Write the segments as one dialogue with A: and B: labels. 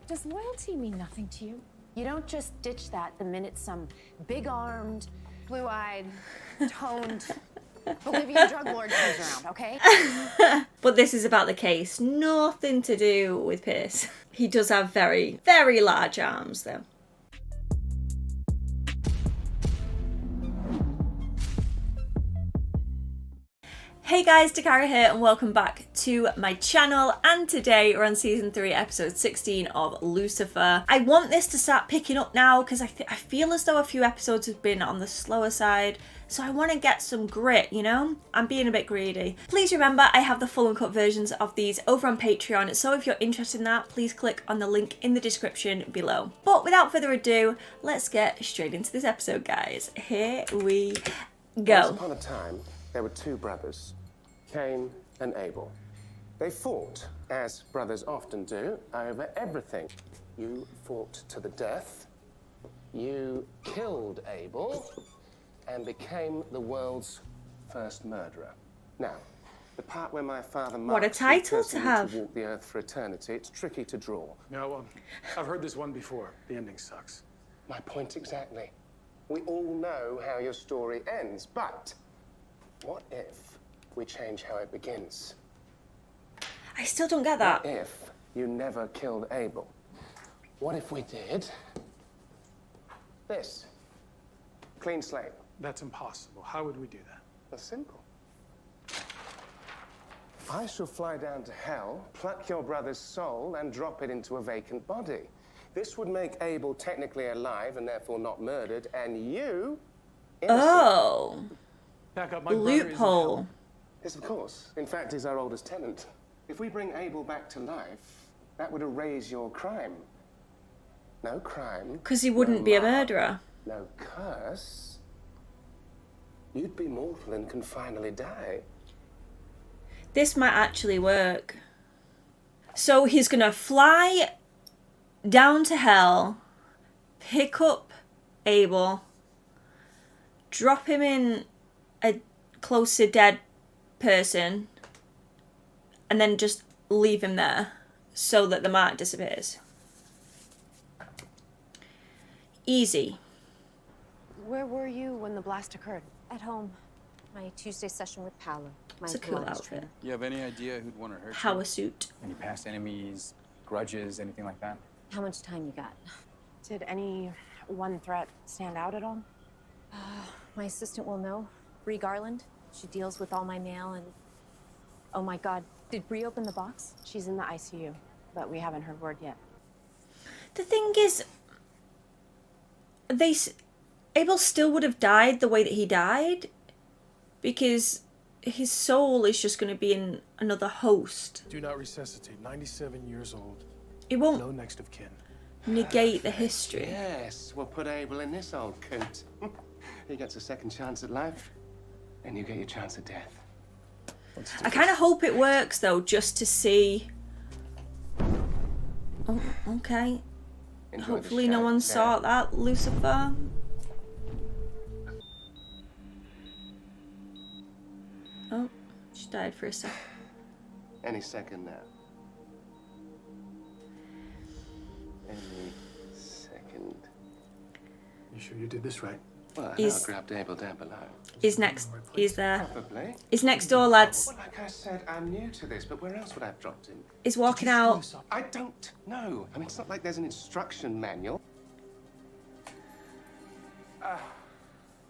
A: Does loyalty mean nothing to you? You don't just ditch that the minute some big-armed, blue-eyed, toned Bolivian drug lord comes around, okay?
B: But this is about the case. Nothing to do with Pierce. He does have very, very large arms, though. Hey guys, Dakara here and welcome back to my channel, and today we're on season 3 episode 16 of Lucifer. I want this to start picking up now because I feel as though a few episodes have been on the slower side, so I want to get some grit, you know? I'm being a bit greedy. Please remember I have the full uncut versions of these over on Patreon, so if you're interested in that, please click on the link in the description below. But without further ado, let's get straight into this episode, guys. Here we go.
C: Once upon a time, there were two brothers, Cain and Abel. They fought, as brothers often do, over everything. You fought to the death, you killed Abel, and became the world's first murderer. Now, the part where my father
B: What a
C: marks
B: title
C: the
B: to
C: person
B: have.
C: to walk the earth for eternity, it's tricky to draw.
D: No, I've heard this one before. The ending sucks.
C: My point exactly. We all know how your story ends, but what if we change how it begins?
B: I still don't get that.
C: What if you never killed Abel? What if we did this? Clean slate.
D: That's impossible. How would we do that?
C: That's simple. I shall fly down to hell, pluck your brother's soul, and drop it into a vacant body. This would make Abel technically alive and therefore not murdered, and you innocent.
B: Oh,
D: Back up, my brother is in
B: loophole.
D: hell.
C: Yes, of course. In fact, he's our oldest tenant. If we bring Abel back to life, that would erase your crime. No crime.
B: Because he wouldn't be a
C: mark,
B: murderer.
C: No curse. You'd be mortal and can finally die.
B: This might actually work. So he's gonna fly down to hell, pick up Abel, drop him in a close to dead person, and then just leave him there so that the mark disappears. Easy.
A: Where were you when the blast occurred?
E: At home. My Tuesday session with Paolo. My
B: It's a cool
E: Pilates
B: outfit.
E: trainer.
F: You have any idea who'd want to hurt
B: Power
F: you?
B: suit.
F: Any past enemies, grudges, anything like that?
E: How much time you got?
A: Did any one threat stand out at all?
E: My assistant will know. Bree Garland. She deals with all my mail and... Oh my God. Did Bree open the box?
A: She's in the ICU, but we haven't heard word yet.
B: The thing is, Abel still would have died the way that he died, because his soul is just going to be in another host.
D: Do not resuscitate. 97 years old.
B: It won't
D: No next of kin.
B: negate the history.
C: Yes, we'll put Abel in this old coot. He gets a second chance at life, and you get your chance at death.
B: I kind of hope it works though, just to see. Oh, okay.
C: Enjoy the
B: Hopefully no
C: show.
B: one
C: Yeah.
B: saw that, Lucifer. Oh, she died for a sec.
C: Any second now. Any second.
D: You sure you did this right?
C: Well,
B: He's-
C: I grabbed Abel down below.
B: He's next. He's there.
C: Probably.
B: He's next door, lads.
C: Well, like I said, I'm new to this, but where else would I have dropped him?
B: He's walking out.
C: I don't know. I mean, it's not like there's an instruction manual.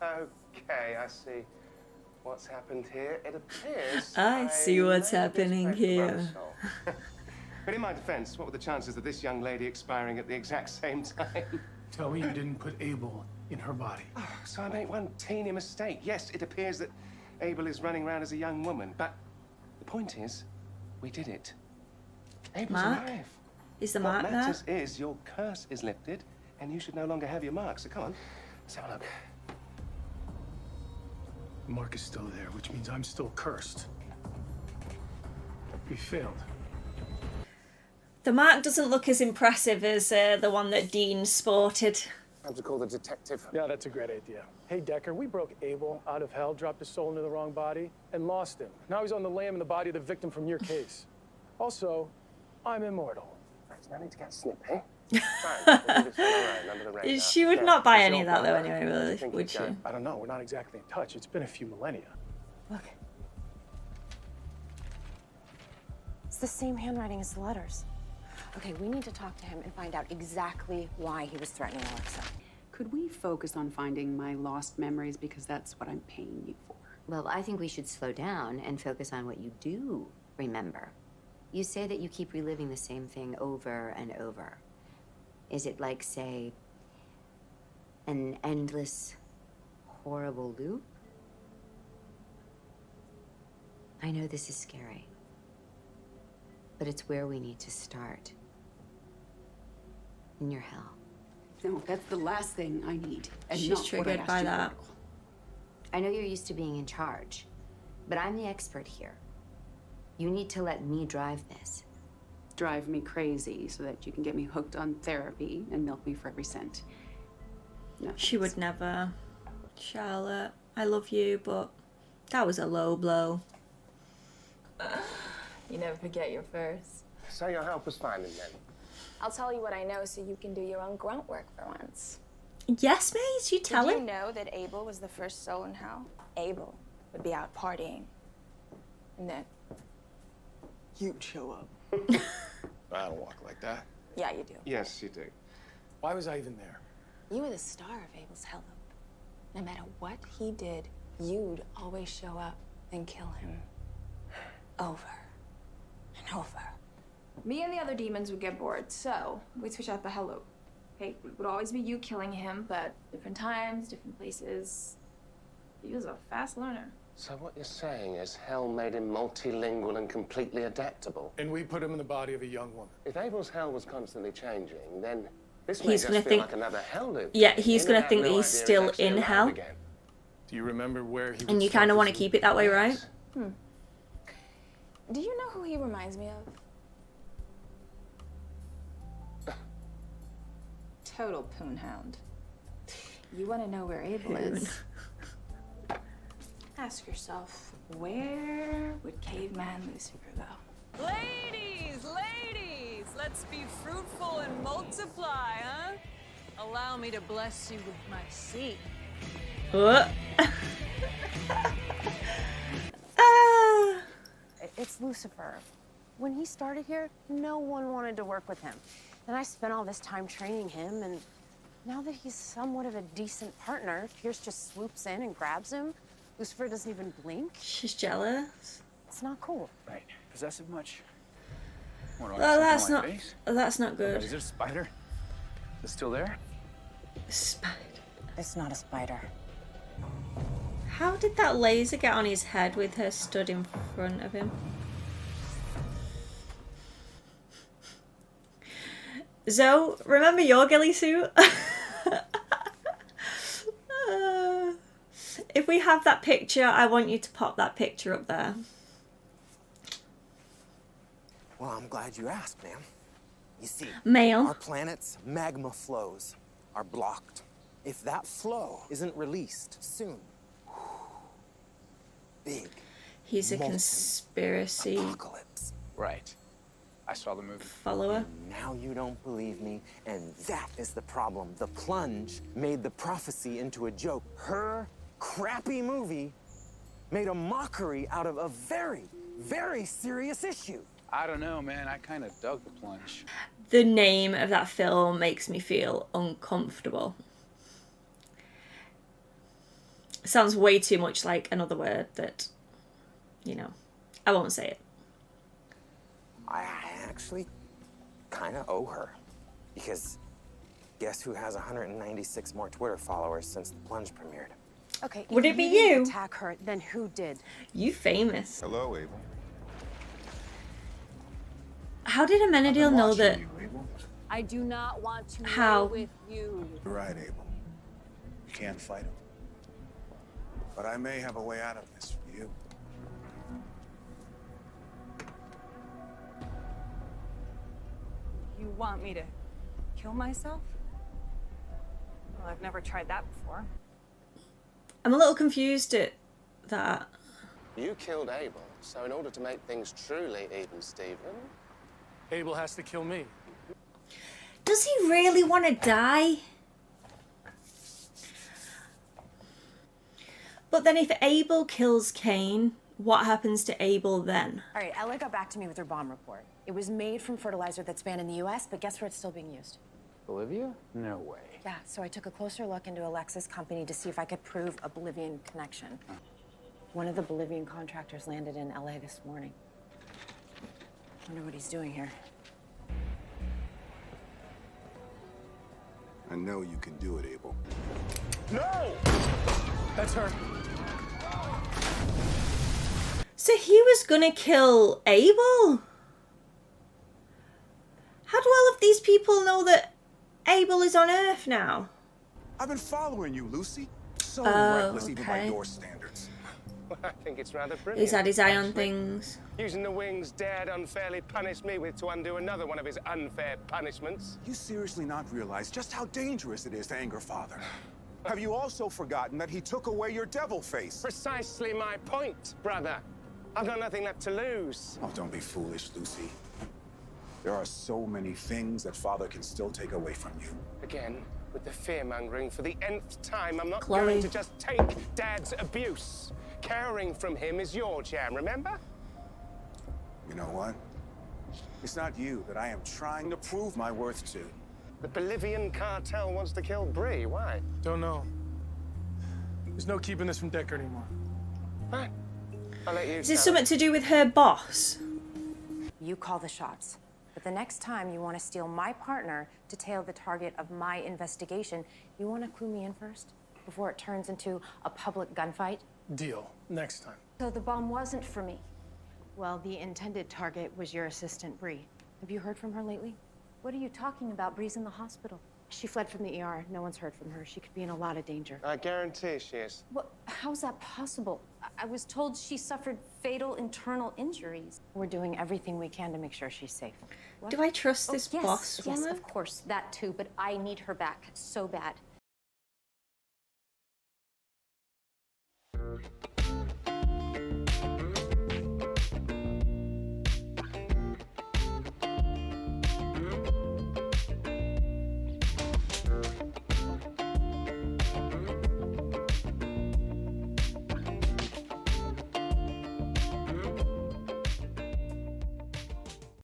C: Okay, I see what's happened here. It appears
B: I see what's
C: may have
B: happening
C: disrespected
B: here.
C: brother's soul. But in my defense, what were the chances of this young lady expiring at the exact same time?
D: Tell me you didn't put Abel in her body.
C: So I made one teeny mistake. Yes, it appears that Abel is running around as a young woman, but the point is, we did it. Abel's
B: Mark?
C: alive.
B: Is the
C: What
B: mark there?
C: matters is your curse is lifted, and you should no longer have your mark. So come on, let's have a look.
D: The mark is still there, which means I'm still cursed. We failed.
B: The mark doesn't look as impressive as the one that Dean sported.
C: Time to call the detective.
D: Yeah, that's a great idea. Hey, Decker, we broke Abel out of hell, dropped his soul into the wrong body, and lost him. Now he's on the lam in the body of the victim from your case. Also, I'm immortal.
C: There's no need to get snippy. Fine, we'll do this on our own, under the radar.
B: She would
C: Yeah,
B: not buy
C: is
B: any
C: your
B: of that though
C: brother?
B: anyway,
C: Where do you
B: really,
C: think
B: would
C: he'd
B: she?
C: go?
D: I don't know. We're not exactly in touch. It's been a few millennia.
E: Look. It's the same handwriting as the letters.
A: Okay, we need to talk to him and find out exactly why he was threatening Alexa.
G: Could we focus on finding my lost memories, because that's what I'm paying you for?
H: Well, I think we should slow down and focus on what you do remember. You say that you keep reliving the same thing over and over. Is it like, say, an endless, horrible loop? I know this is scary, but it's where we need to start. In your hell.
G: No, that's the last thing I need. And
B: She's
G: not what I
B: triggered
G: asked
B: by
G: you
B: that.
G: for.
H: I know you're used to being in charge, but I'm the expert here. You need to let me drive this.
G: Drive me crazy so that you can get me hooked on therapy and milk me for every cent. No.
B: She would never. Charlotte, I love you, but that was a low blow.
I: You never forget your first.
C: So your help was finding them.
I: I'll tell you what I know so you can do your own grunt work for once.
B: Yes, mate, you tell
I: Did you
B: him.
I: know that Abel was the first soul in hell? Abel would be out partying. And then you'd show up.
F: I don't walk like that.
I: Yeah, you do.
C: Yes, you do.
D: Why was I even there?
I: You were the star of Abel's hell loop. No matter what he did, you'd always show up and kill him. Over and over.
J: Me and the other demons would get bored, so we'd switch out the hell loop. Okay, it would always be you killing him, but different times, different places. He was a fast learner.
C: So what you're saying is hell made him multilingual and completely adaptable.
D: And we put him in the body of a young woman.
C: If Abel's hell was constantly changing, then this
B: He's
C: may just
B: gonna
C: feel
B: think-
C: like another hell loop.
B: Yeah, he's
C: In
B: gonna
C: and out,
B: think
C: no
B: that he's
C: idea
B: still
C: actually
B: in
C: alive
B: hell.
C: again.
D: Do you remember where he
B: And you
D: would
B: kind of want to
D: surface?
B: keep it that way, right?
I: Do you know who he reminds me of? Total poonhound. You want to know where Abel is? Ask yourself, where would caveman Lucifer go?
K: Ladies, let's be fruitful and multiply, huh? Allow me to bless you with my seed.
A: It's Lucifer. When he started here, no one wanted to work with him. Then I spent all this time training him, and now that he's somewhat of a decent partner, Pierce just swoops in and grabs him. Lucifer doesn't even blink.
B: She's jealous.
A: It's not cool.
F: Right. Possessive much? What,
B: Well,
F: something
B: that's not
F: Is
B: good.
F: there a spider? Is it still there?
B: Spider.
A: It's not a spider.
B: How did that laser get on his head with her stood in front of him? Zoe, remember your ghillie suit? If we have that picture, I want you to pop that picture up there.
L: Well, I'm glad you asked, ma'am. You see,
B: Male.
L: our planet's magma flows are blocked. If that flow isn't released soon, big
B: He's a
L: molten
B: conspiracy
L: apocalypse.
F: Right. I saw the movie.
B: follower.
L: Now you don't believe me, and that is the problem. The plunge made the prophecy into a joke. Her crappy movie made a mockery out of a very, very serious issue.
F: I don't know, man. I kind of dug the plunge.
B: The name of that film makes me feel uncomfortable. Sounds way too much like another word that, you know, I won't say it.
L: I actually kind of owe her. Because guess who has 196 more Twitter followers since the plunge premiered?
A: Okay,
B: Would
A: if
B: it be
A: you didn't
B: you?
A: attack her, then who did?
B: You famous.
M: Hello, Abel.
B: How did Amenadiel know that?
K: I do not want to
B: How?
K: lay with you.
M: You're right, Abel. You can't fight him. But I may have a way out of this for you.
K: You want me to kill myself? Well, I've never tried that before.
B: I'm a little confused at that.
C: You killed Abel, so in order to make things truly even, Stephen,
D: Abel has to kill me.
B: Does he really want to die? But then if Abel kills Cain, what happens to Abel then?
A: All right, Ella got back to me with her bomb report. It was made from fertilizer that's banned in the US, but guess where it's still being used?
F: Bolivia? No way.
A: Yeah, so I took a closer look into Alexa's company to see if I could prove a Bolivian connection. One of the Bolivian contractors landed in LA this morning. Wonder what he's doing here.
M: I know you can do it, Abel.
D: No! That's her.
B: So he was gonna kill Abel? How do all of these people know that Abel is on Earth now?
M: I've been following you, Lucy. So
B: Oh,
M: reckless even by
B: okay.
M: your standards.
C: Well, I think it's rather brilliant.
B: He's had his eye on
C: actually.
B: things.
C: Using the wings Dad unfairly punished me with to undo another one of his unfair punishments.
M: You seriously not realize just how dangerous it is to anger Father? Have you also forgotten that he took away your devil face?
C: Precisely my point, brother. I've got nothing left to lose.
M: Oh, don't be foolish, Lucy. There are so many things that Father can still take away from you.
C: Again, with the fear-mongering for the nth time, I'm not
B: Chloe.
C: going to just take Dad's abuse. Cowering from him is your jam, remember?
M: You know what? It's not you that I am trying to prove my worth to.
C: The Bolivian cartel wants to kill Bree. Why?
D: Don't know. There's no keeping this from Decker anymore.
C: Fine. I'll let you
B: Is this
C: tell
B: something to do with her boss?
A: You call the shots. But the next time you want to steal my partner to tail the target of my investigation, you want to clue me in first? Before it turns into a public gunfight?
D: Deal. Next time.
E: So the bomb wasn't for me.
A: Well, the intended target was your assistant, Bree. Have you heard from her lately?
E: What are you talking about? Bree's in the hospital.
A: She fled from the ER. No one's heard from her. She could be in a lot of danger.
C: I guarantee she is.
E: What? How's that possible? I was told she suffered fatal internal injuries.
A: We're doing everything we can to make sure she's safe.
B: Do I trust this
E: yes,
B: boss
E: yes,
B: woman?
E: of course, that too, but I need her back so bad.